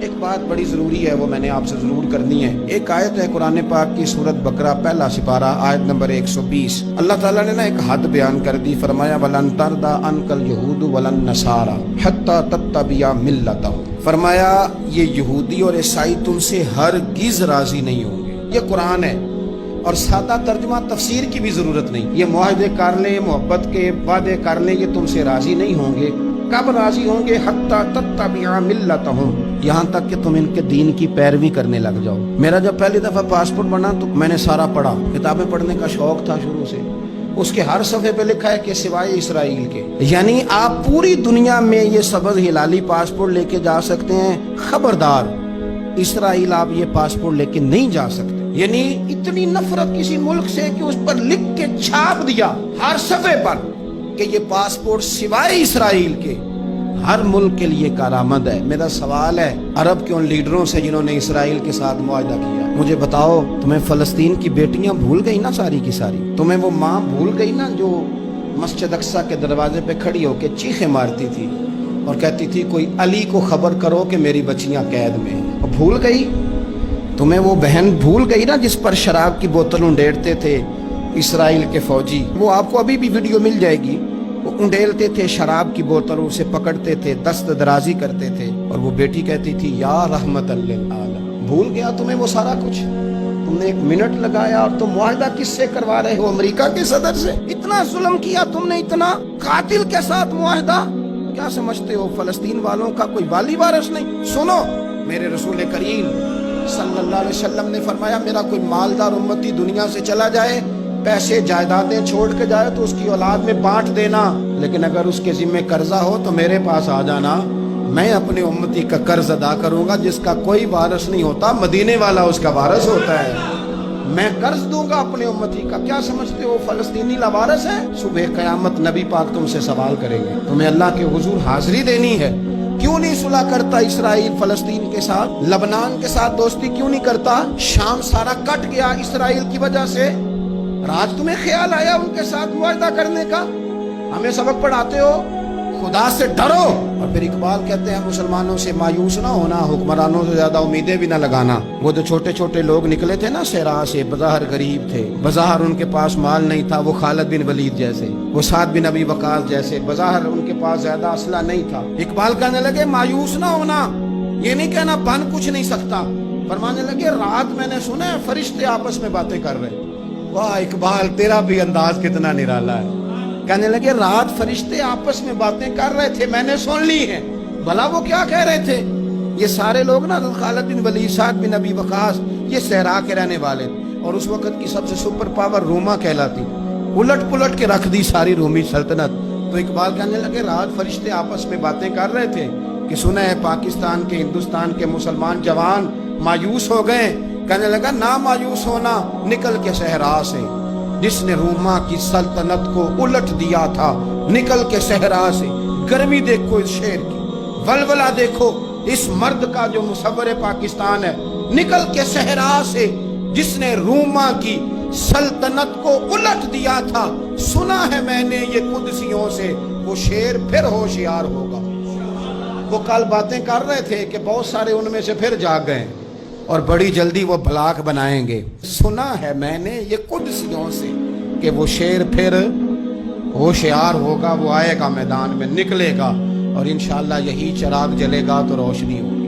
ایک بات بڑی ضروری ہے، وہ میں نے آپ سے ضرور کرنی ہے۔ ایک آیت ہے قرآن پاک کی سورت بقرہ پہلا سپارہ آیت نمبر 120۔ اللہ تعالیٰ نے ایک حد بیان کر دی، فرمایا وَلَن تَرْضَىٰ عَنْكَ الْيَهُودُ وَلَا النَّصَارَىٰ حَتَّىٰ تَتَّبِعَ مِلَّتَهُمْ۔ فرمایا یہ یہودی اور عیسائی تم سے ہرگز راضی نہیں ہوں گے۔ یہ قرآن ہے اور سادہ ترجمہ تفسیر کی بھی ضرورت نہیں۔ یہ معاہدے کر لیں، محبت کے وعدے کر لیں، یہ تم سے راضی نہیں ہوں گے۔ کب راضی ہوں گے؟ حتی تتبع ملتہم، یہاں تک کہ تم ان کے دین کی پیروی کرنے لگ جاؤ۔ میرا جب پہلی دفعہ پاسپورٹ بنا تو میں نے سارا پڑھا، کتابیں پڑھنے کا شوق تھا شروع سے۔ اس کے ہر صفحے پہ لکھا ہے کہ سوائے اسرائیل کے، یعنی آپ پوری دنیا میں یہ سبز ہلالی پاسپورٹ لے کے جا سکتے ہیں، خبردار اسرائیل آپ یہ پاسپورٹ لے کے نہیں جا سکتے۔ یعنی اتنی نفرت کسی ملک سے کہ اس پر لکھ کے چھاپ دیا ہر صفحے پر کہ یہ پاسپورٹ سوائے اسرائیل کے ہر ملک کے لیے کارآمد ہے۔ میرا سوال ہے عرب کے ان لیڈروں سے جنہوں نے اسرائیل کے ساتھ معاہدہ کیا، مجھے بتاؤ تمہیں فلسطین کی بیٹیاں بھول گئی نا ساری کی ساری؟ تمہیں وہ ماں بھول گئی نا جو مسجد اقصیٰ کے دروازے پہ کھڑی ہو کے چیخیں مارتی تھی اور کہتی تھی کوئی علی کو خبر کرو کہ میری بچیاں قید میں ہیں؟ اور بھول گئی؟ تمہیں وہ بہن بھول گئی نا جس پر شراب کی بوتل انڈیڑتے تھے اسرائیل کے فوجی؟ وہ آپ کو ابھی بھی ویڈیو مل جائے گی۔ وہ انڈیلتے تھے شراب کی بوتل، اسے پکڑتے تھے، دست درازی کرتے تھے، اور وہ بیٹی کہتی تھی یا رحمت للعالم۔ بھول گیا تمہیں وہ سارا کچھ؟ تم نے ایک منٹ لگایا اور تم معاہدہ کس سے کروا رہے ہو؟ امریکہ کے صدر سے؟ اتنا ظلم کیا تم نے، اتنا قاتل کے ساتھ معاہدہ؟ کیا سمجھتے ہو فلسطین والوں کا کوئی والی وارث نہیں؟ سنو، میرے رسول کریم صلی اللہ علیہ وسلم نے فرمایا میرا کوئی مالدار امتی دنیا سے چلا جائے، پیسے جائیدادیں چھوڑ کے جائے تو اس کی اولاد میں بانٹ دینا، لیکن اگر اس کے ذمہ قرضہ ہو تو میرے پاس آ جانا، میں اپنے امتی کا قرض ادا کروں گا۔ جس کا کوئی وارث نہیں ہوتا مدینے والا اس کا وارث ہوتا ہے، میں قرض دوں گا اپنے امتی کا۔ کیا سمجھتے ہو فلسطینی لاوارث ہیں؟ صبح قیامت نبی پاک تم سے سوال کریں گے، تمہیں اللہ کے حضور حاضری دینی ہے۔ کیوں نہیں صلح کرتا اسرائیل فلسطین کے ساتھ؟ لبنان کے ساتھ دوستی کیوں نہیں کرتا؟ شام سارا کٹ گیا اسرائیل کی وجہ سے، آج تمہیں خیال آیا ان کے ساتھ معاہدہ کرنے کا؟ ہمیں سبق پڑھاتے ہو، خدا سے ڈرو۔ اور پھر اقبال کہتے ہیں مسلمانوں سے مایوس نہ ہونا، حکمرانوں سے زیادہ امیدیں بھی نہ لگانا۔ وہ جو چھوٹے چھوٹے لوگ نکلے تھے نا صحرا سے، بظاہر غریب تھے، بظاہر ان کے پاس مال نہیں تھا، وہ خالد بن ولید جیسے، وہ سعد بن ابی وقاص جیسے، بظاہر ان کے پاس زیادہ اسلحہ نہیں تھا۔ اقبال کہنے لگے مایوس نہ ہونا، یہ نہیں کہنا بن کچھ نہیں سکتا، فرمانے لگے رات میں نے سنا ہے فرشتے آپس میں باتیں کر رہے۔ واہ اقبال، تیرا بھی انداز کتنا نرالا ہے۔ کہنے لگے رات فرشتے آپس میں باتیں کر رہے تھے، میں نے سن لی ہیں۔ بھلا وہ کیا کہہ رہے تھے؟ یہ سارے لوگ نا خالد بن ولید، سعد بن ابی وقاص، یہ صحرا کے رہنے والے، اور اس وقت کی سب سے سپر پاور روما کہلاتی، الٹ پلٹ کے رکھ دی ساری رومی سلطنت۔ تو اقبال کہنے لگے رات فرشتے آپس میں باتیں کر رہے تھے کہ سنا ہے پاکستان کے، ہندوستان کے مسلمان جوان مایوس ہو گئے۔ کہنے لگا نہ مایوس ہونا، نکل کے صحرا سے، جس نے روما کی سلطنت کو الٹ دیا تھا، نکل کے صحرا سے۔ گرمی دیکھو اس شیر کی، ولولہ دیکھو اس مرد کا جو مصور پاکستان ہے، نکل کے صحرا سے جس نے روما کی سلطنت کو الٹ دیا تھا، سنا ہے میں نے یہ قدسیوں سے، وہ شیر پھر ہوشیار ہوگا۔ وہ کل باتیں کر رہے تھے کہ بہت سارے ان میں سے پھر جاگ گئے اور بڑی جلدی وہ بلاک بنائیں گے۔ سنا ہے میں نے یہ قدسیوں سے کہ وہ شیر پھر ہوشیار ہوگا، وہ آئے گا میدان میں، نکلے گا، اور انشاءاللہ یہی چراغ جلے گا تو روشنی ہوگی۔